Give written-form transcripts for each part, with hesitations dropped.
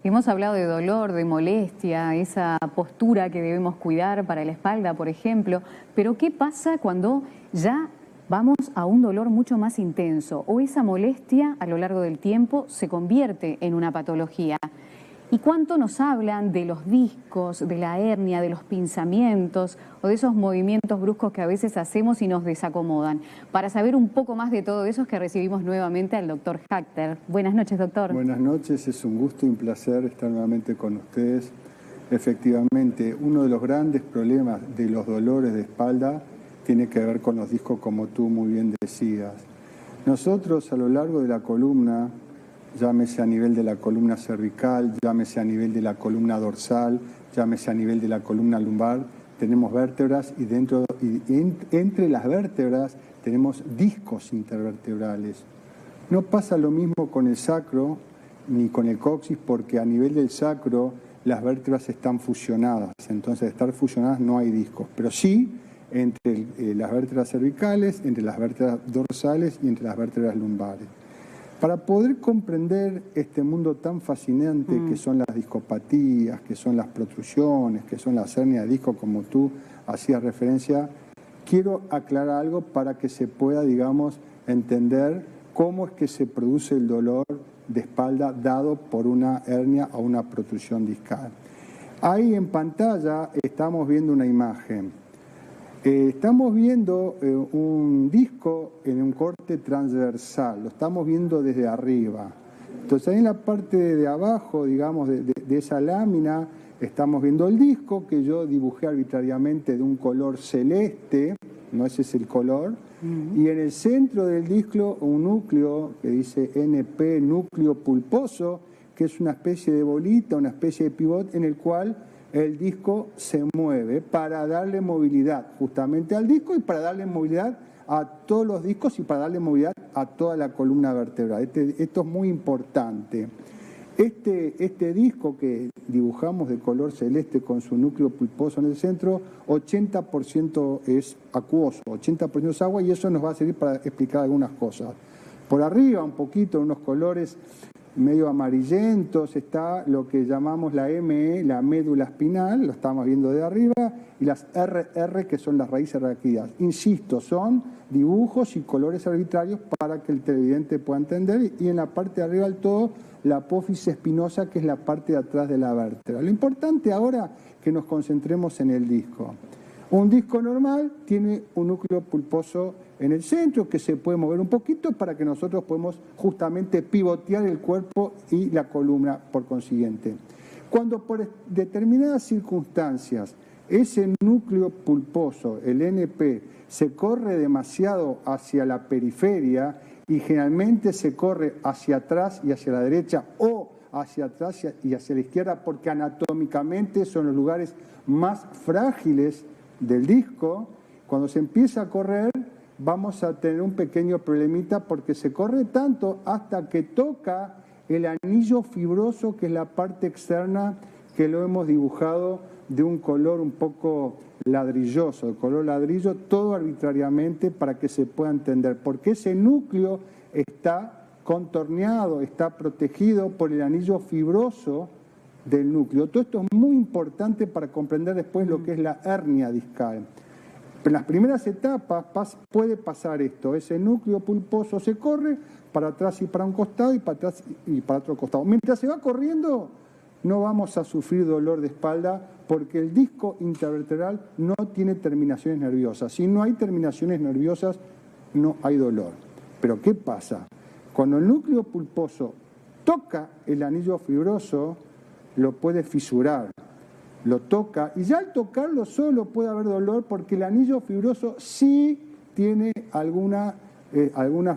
Hemos hablado de dolor, de molestia, esa postura que debemos cuidar para la espalda, por ejemplo, pero ¿qué pasa cuando ya vamos a un dolor mucho más intenso o esa molestia a lo largo del tiempo se convierte en una patología? ¿Y cuánto nos hablan de los discos, de la hernia, de los pinzamientos o de esos movimientos bruscos que a veces hacemos y nos desacomodan? Para saber un poco más de todo eso es que recibimos nuevamente al doctor Hackter. Buenas noches, doctor. Buenas noches, es un gusto y un placer estar nuevamente con ustedes. Efectivamente, uno de los grandes problemas de los dolores de espalda tiene que ver con los discos, como tú muy bien decías. Nosotros a lo largo de la columna, llámese a nivel de la columna cervical, llámese a nivel de la columna dorsal, llámese a nivel de la columna lumbar, tenemos vértebras y entre las vértebras tenemos discos intervertebrales. No pasa lo mismo con el sacro ni con el coxis, porque a nivel del sacro las vértebras están fusionadas, entonces de estar fusionadas no hay discos, pero sí entre las vértebras cervicales, entre las vértebras dorsales y entre las vértebras lumbares. Para poder comprender este mundo tan fascinante que son las discopatías, que son las protrusiones, que son las hernias de disco, como tú hacías referencia, quiero aclarar algo para que se pueda, digamos, entender cómo es que se produce el dolor de espalda dado por una hernia o una protrusión discal. Ahí en pantalla estamos viendo una imagen. Estamos viendo un disco en un corte transversal, lo estamos viendo desde arriba. Entonces ahí en la parte de abajo, digamos, de esa lámina, estamos viendo el disco que yo dibujé arbitrariamente de un color celeste, no ese es el color, y en el centro del disco un núcleo que dice NP, núcleo pulposo, que es una especie de bolita, una especie de pivot en el cual el disco se mueve para darle movilidad justamente al disco y para darle movilidad a todos los discos y para darle movilidad a toda la columna vertebral. Esto es muy importante. Este disco que dibujamos de color celeste con su núcleo pulposo en el centro, 80% es acuoso, 80% es agua, y eso nos va a servir para explicar algunas cosas. Por arriba, un poquito, unos colores medio amarillentos, está lo que llamamos la ME, la médula espinal, lo estamos viendo de arriba, y las RR, que son las raíces raquídeas. Insisto, son dibujos y colores arbitrarios para que el televidente pueda entender, y en la parte de arriba del todo, la apófisis espinosa, que es la parte de atrás de la vértebra. Lo importante ahora es que nos concentremos en el disco. Un disco normal tiene un núcleo pulposo en el centro que se puede mover un poquito para que nosotros podamos justamente pivotear el cuerpo y la columna por consiguiente. Cuando por determinadas circunstancias ese núcleo pulposo, el NP, se corre demasiado hacia la periferia y generalmente se corre hacia atrás y hacia la derecha o hacia atrás y hacia la izquierda, porque anatómicamente son los lugares más frágiles del disco, cuando se empieza a correr vamos a tener un pequeño problemita porque se corre tanto hasta que toca el anillo fibroso, que es la parte externa, que lo hemos dibujado de un color un poco ladrilloso, de color ladrillo, todo arbitrariamente para que se pueda entender, porque ese núcleo está contorneado, está protegido por el anillo fibroso del núcleo. Todo esto es muy importante para comprender después lo que es la hernia discal. En las primeras etapas puede pasar esto, ese núcleo pulposo se corre para atrás y para un costado y para atrás y para otro costado. Mientras se va corriendo no vamos a sufrir dolor de espalda porque el disco intervertebral no tiene terminaciones nerviosas. Si no hay terminaciones nerviosas no hay dolor. Pero ¿qué pasa? Cuando el núcleo pulposo toca el anillo fibroso, lo puede fisurar, lo toca, y ya al tocarlo solo puede haber dolor porque el anillo fibroso sí tiene algunas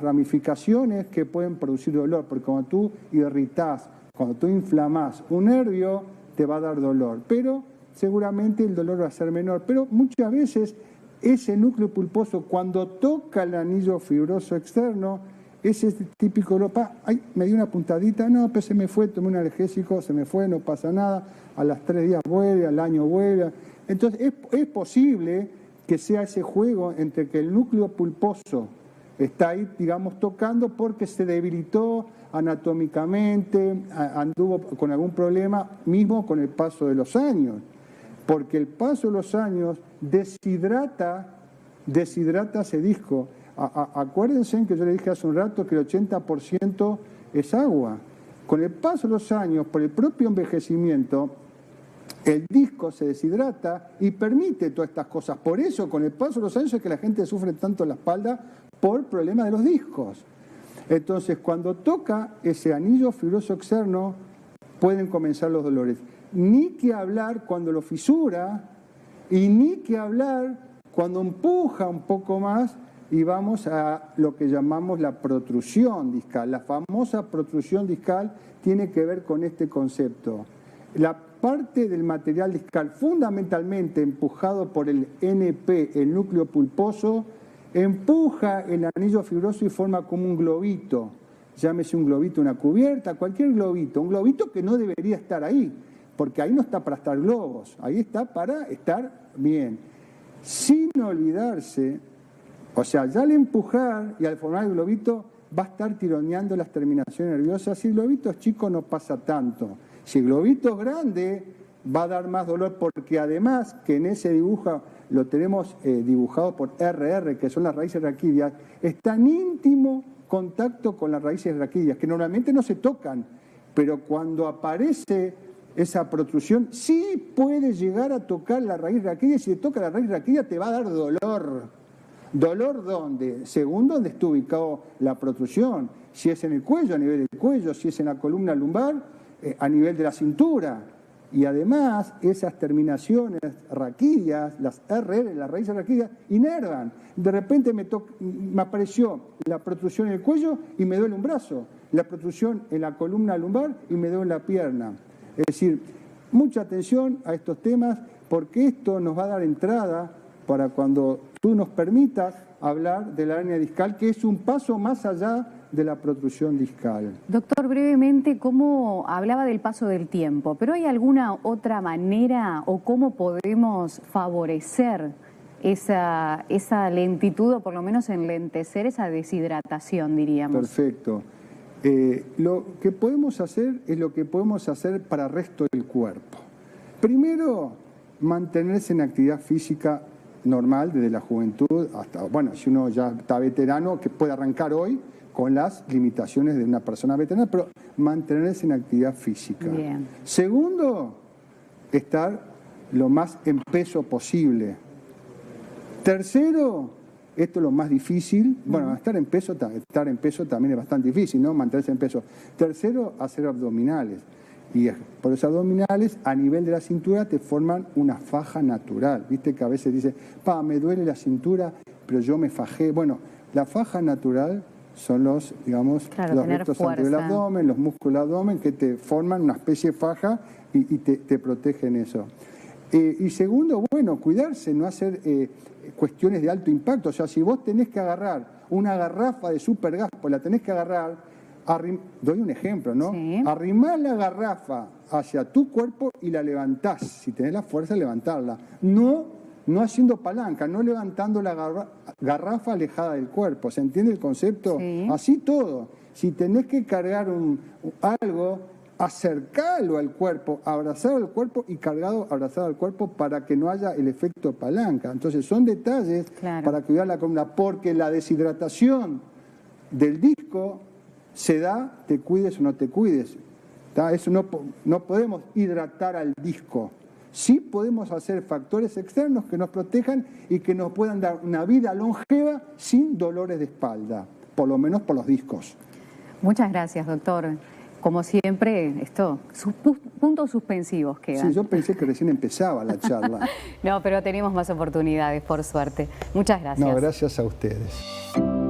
ramificaciones que pueden producir dolor, porque cuando tú irritás, cuando tú inflamás un nervio, te va a dar dolor, pero seguramente el dolor va a ser menor. Pero muchas veces ese núcleo pulposo, cuando toca el anillo fibroso externo, ese típico dolor, ay, me dio una puntadita, no, pero se me fue, tomé un analgésico, se me fue, no pasa nada, a las 3 días vuelve, al año vuelve. Entonces es posible que sea ese juego entre que el núcleo pulposo está ahí, digamos, tocando porque se debilitó anatómicamente, anduvo con algún problema, mismo con el paso de los años. Porque el paso de los años deshidrata ese disco. Acuérdense que yo le dije hace un rato que el 80% es agua. Con el paso de los años, por el propio envejecimiento, el disco se deshidrata y permite todas estas cosas. Por eso, con el paso de los años es que la gente sufre tanto la espalda por problemas de los discos. Entonces, cuando toca ese anillo fibroso externo, pueden comenzar los dolores. Ni que hablar cuando lo fisura y ni que hablar cuando empuja un poco más y vamos a lo que llamamos la protrusión discal. La famosa protrusión discal tiene que ver con este concepto. La parte del material discal, fundamentalmente empujado por el NP, el núcleo pulposo, empuja el anillo fibroso y forma como un globito. Llámese un globito, una cubierta, cualquier globito. Un globito que no debería estar ahí, porque ahí no está para estar globos, ahí está para estar bien. Sin olvidarse, o sea, ya al empujar y al formar el globito va a estar tironeando las terminaciones nerviosas. Si el globito es chico no pasa tanto. Si el globito es grande va a dar más dolor porque además que en ese dibujo lo tenemos dibujado por RR, que son las raíces raquídeas, está en íntimo contacto con las raíces raquídeas, que normalmente no se tocan, pero cuando aparece esa protrusión sí puede llegar a tocar la raíz raquídea. Si te toca la raíz raquídea te va a dar dolor. ¿Dolor dónde? Según dónde está ubicado la protrusión. Si es en el cuello, a nivel del cuello, si es en la columna lumbar, a nivel de la cintura. Y además esas terminaciones raquídeas, las RR, las raíces raquídeas, inervan. De repente me apareció la protrusión en el cuello y me duele un brazo, la protrusión en la columna lumbar y me duele la pierna. Es decir, mucha atención a estos temas porque esto nos va a dar entrada para cuando tú nos permitas hablar de la hernia discal, que es un paso más allá de la protrusión discal. Doctor, brevemente, ¿cómo hablaba del paso del tiempo? ¿Pero hay alguna otra manera o cómo podemos favorecer esa lentitud o por lo menos enlentecer esa deshidratación, diríamos? Perfecto. Lo que podemos hacer es lo que podemos hacer para el resto del cuerpo. Primero, mantenerse en actividad física normal desde la juventud hasta, bueno, si uno ya está veterano, que puede arrancar hoy con las limitaciones de una persona veterana, pero mantenerse en actividad física. Bien. Segundo, estar lo más en peso posible. Tercero, esto es lo más difícil, bueno, estar en peso también es bastante difícil, ¿no? Mantenerse en peso. Tercero, hacer abdominales. Y por esos abdominales, a nivel de la cintura, te forman una faja natural. Viste que a veces dice, me duele la cintura, pero yo me fajé. Bueno, la faja natural son los, digamos, claro, los rectos anteriores del abdomen, los músculos del abdomen, que te forman una especie de faja y te protegen eso. Y segundo, bueno, cuidarse, no hacer cuestiones de alto impacto. O sea, si vos tenés que agarrar una garrafa de supergas, pues la tenés que agarrar, doy un ejemplo, ¿no? Sí. Arrimás la garrafa hacia tu cuerpo y la levantás, si tenés la fuerza de levantarla. No haciendo palanca, no levantando la garrafa alejada del cuerpo. ¿Se entiende el concepto? Sí. Así todo. Si tenés que cargar algo, acercarlo al cuerpo, abrazar al cuerpo y abrazado al cuerpo para que no haya el efecto palanca. Entonces son detalles para cuidar la columna, porque la deshidratación del disco se da, te cuides o no te cuides. Eso no podemos hidratar al disco. Sí podemos hacer factores externos que nos protejan y que nos puedan dar una vida longeva sin dolores de espalda, por lo menos por los discos. Muchas gracias, doctor. Como siempre, puntos suspensivos quedan. Sí, yo pensé que recién empezaba la charla. No, pero tenemos más oportunidades, por suerte. Muchas gracias. No, gracias a ustedes.